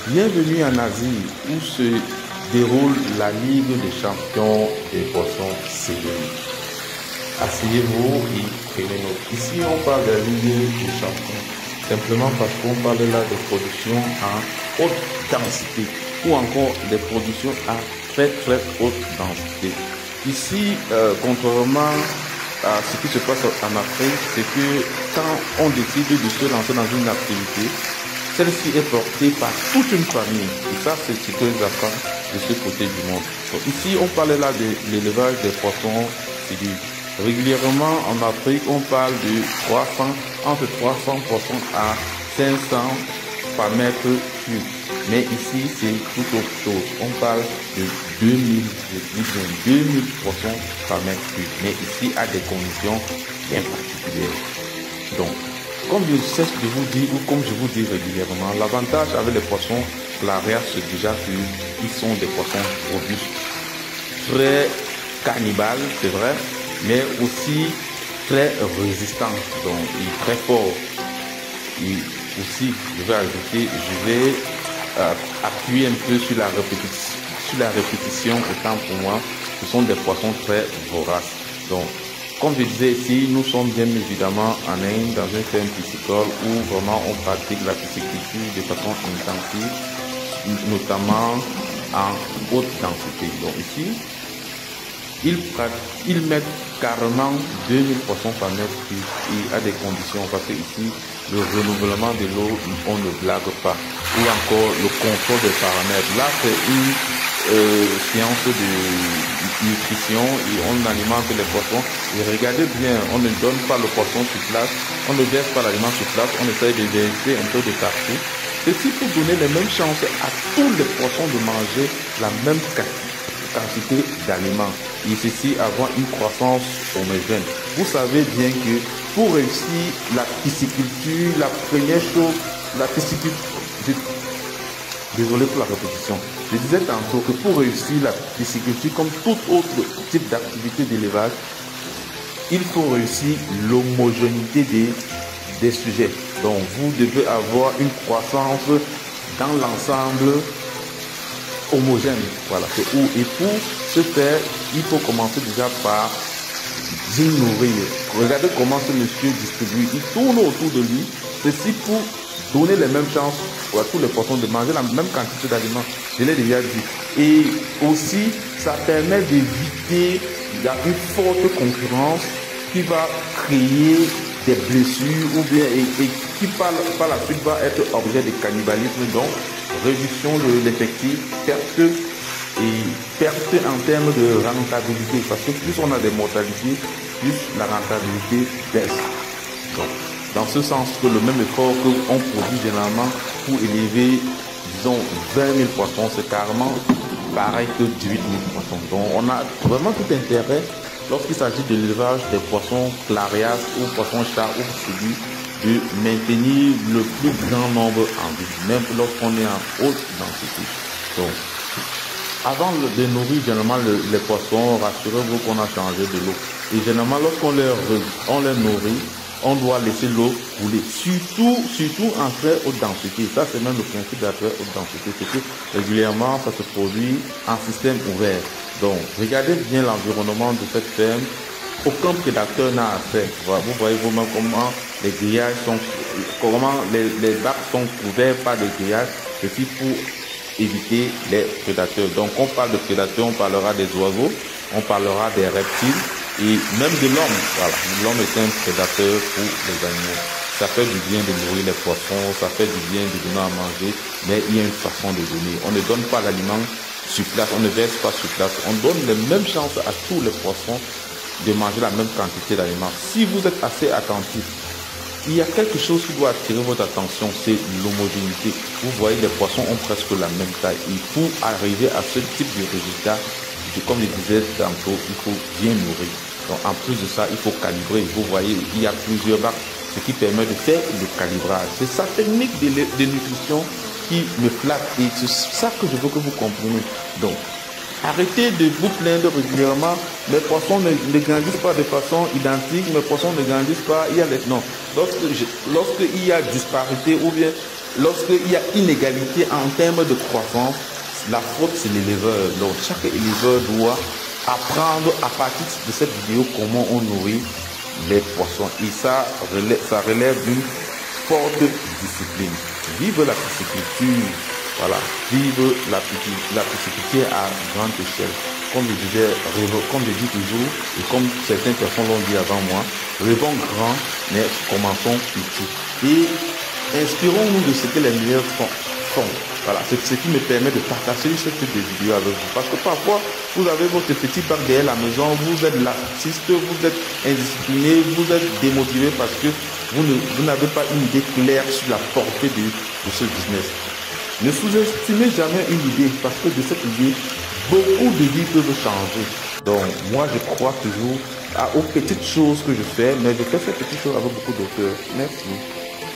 Bienvenue en Asie où se déroule la Ligue des champions des poissons céleri. Asseyez-vous et prenez note. Ici, on parle de la Ligue des champions simplement parce qu'on parle là de production en haute densité ou encore des productions à très haute densité. Ici, contrairement à ce qui se passe en Afrique, c'est que quand on décide de se lancer dans une activité, celle-ci est portée par toute une famille. Et ça, c'est ce que j'apprends de ce côté du monde. Donc, ici, on parle là de l'élevage des poissons céleri. Régulièrement, en Afrique, on parle de 300, entre 300 poissons à 500 par mètre cube. Mais ici, c'est tout autre chose. On parle de 2000 poissons par mètre cube. Mais ici, à des conditions bien particulières. Donc, comme je cesse de vous dire, ou comme je vous dis régulièrement, l'avantage avec les poissons clarias, c'est déjà qu'ils sont des poissons robustes, très cannibales, c'est vrai, mais aussi très résistants, donc très forts. Et aussi, je vais ajouter, je vais appuyer un peu sur la répétition, autant pour moi, ce sont des poissons très voraces. Donc, comme je disais ici, nous sommes bien évidemment en Inde, dans un ferme piscicole où vraiment on pratique la pisciculture de façon intensive, notamment en haute densité. Donc ici, ils mettent carrément 2000 poissons par mètre cube et à des conditions, parce que ici, le renouvellement de l'eau, on ne blague pas, ou encore le contrôle des paramètres. Là, c'est une séance de nutrition et on alimente les poissons. Et regardez bien, on ne donne pas le poisson sur place, on ne verse pas l'aliment sur place, on essaye de verser un peu de partout. Ceci pour donner les mêmes chances à tous les poissons de manger la même quantité d'aliments. Et ceci avoir une croissance homogène. Vous savez bien que pour réussir la pisciculture, la première chose, la pisciculture, désolé pour la répétition. Je disais tantôt que pour réussir la pisciculture, comme tout autre type d'activité d'élevage, il faut réussir l'homogénéité des sujets. Donc, vous devez avoir une croissance dans l'ensemble homogène. Voilà, c'est où. Et pour ce faire, il faut commencer déjà par bien nourrir. Regardez comment ce monsieur distribue. Il tourne autour de lui. Ceci pour donner les mêmes chances à tous les poissons de manger la même quantité d'aliments. Je l'ai déjà dit. Et aussi, ça permet d'éviter une forte concurrence qui va créer des blessures ou bien et qui par la suite va être objet de cannibalisme. Donc, réduction de l'effectif, perte en termes de rentabilité. Parce que plus on a des mortalités, plus la rentabilité baisse. Donc, dans ce sens que le même effort qu'on produit généralement pour élever, disons, 20 000 poissons, c'est carrément pareil que 18 000 poissons. Donc on a vraiment tout intérêt, lorsqu'il s'agit de l'élevage des poissons clarias ou poissons chats ou céleri, de maintenir le plus grand nombre en vie, même lorsqu'on est en haute densité. Donc, avant de nourrir généralement les poissons, rassurez-vous qu'on a changé de l'eau. Et généralement, lorsqu'on les nourrit, on doit laisser l'eau couler, surtout en très haute densité. Ça, c'est même le principe de la très haute densité, c'est que régulièrement, ça se produit en système ouvert. Donc, regardez bien l'environnement de cette ferme. Aucun prédateur n'a accès. Voilà, vous voyez vous-même comment les grillages comment les bacs sont couverts par des grillages, ceci pour éviter les prédateurs. Donc, on parle de prédateurs, on parlera des oiseaux, on parlera des reptiles, et même de l'homme. Voilà, l'homme est un prédateur pour les animaux. Ça fait du bien de nourrir les poissons, ça fait du bien de donner à manger, mais il y a une façon de donner. On ne donne pas l'aliment sur place, on ne verse pas sur place. On donne les mêmes chances à tous les poissons de manger la même quantité d'aliments. Si vous êtes assez attentif, il y a quelque chose qui doit attirer votre attention, c'est l'homogénéité. Vous voyez, les poissons ont presque la même taille. Et pour arriver à ce type de résultat, comme je disais tantôt, il faut bien nourrir. Donc en plus de ça, il faut calibrer. Vous voyez, il y a plusieurs bacs, ce qui permet de faire le calibrage. C'est sa technique de nutrition qui me flatte et c'est ça que je veux que vous compreniez. Donc, arrêtez de vous plaindre régulièrement. Les poissons ne grandissent pas de façon identique, mes poissons ne grandissent pas. Non. Lorsqu'il y a disparité ou bien lorsqu'il y a inégalité en termes de croissance, la faute c'est l'éleveur. Donc chaque éleveur doit apprendre à partir de cette vidéo comment on nourrit les poissons. Et ça relève d'une forte discipline. Vive la pisciculture, voilà, vive la pisciculture à grande échelle. Comme je dis toujours, et comme certaines personnes l'ont dit avant moi, rêvons grand, mais commençons petit. Et inspirons-nous de ce que les meilleurs font. Voilà, c'est ce qui me permet de partager ce type de vidéos avec vous. Parce que parfois, vous avez votre petit bac derrière la maison, vous êtes laxiste, vous êtes indiscipliné, vous êtes démotivé parce que vous n'avez pas une idée claire sur la portée de ce business. Ne sous-estimez jamais une idée parce que de cette idée, beaucoup de vies peuvent changer. Donc, moi, je crois toujours aux petites choses que je fais, mais je fais ces petites choses avec beaucoup de cœur. Merci.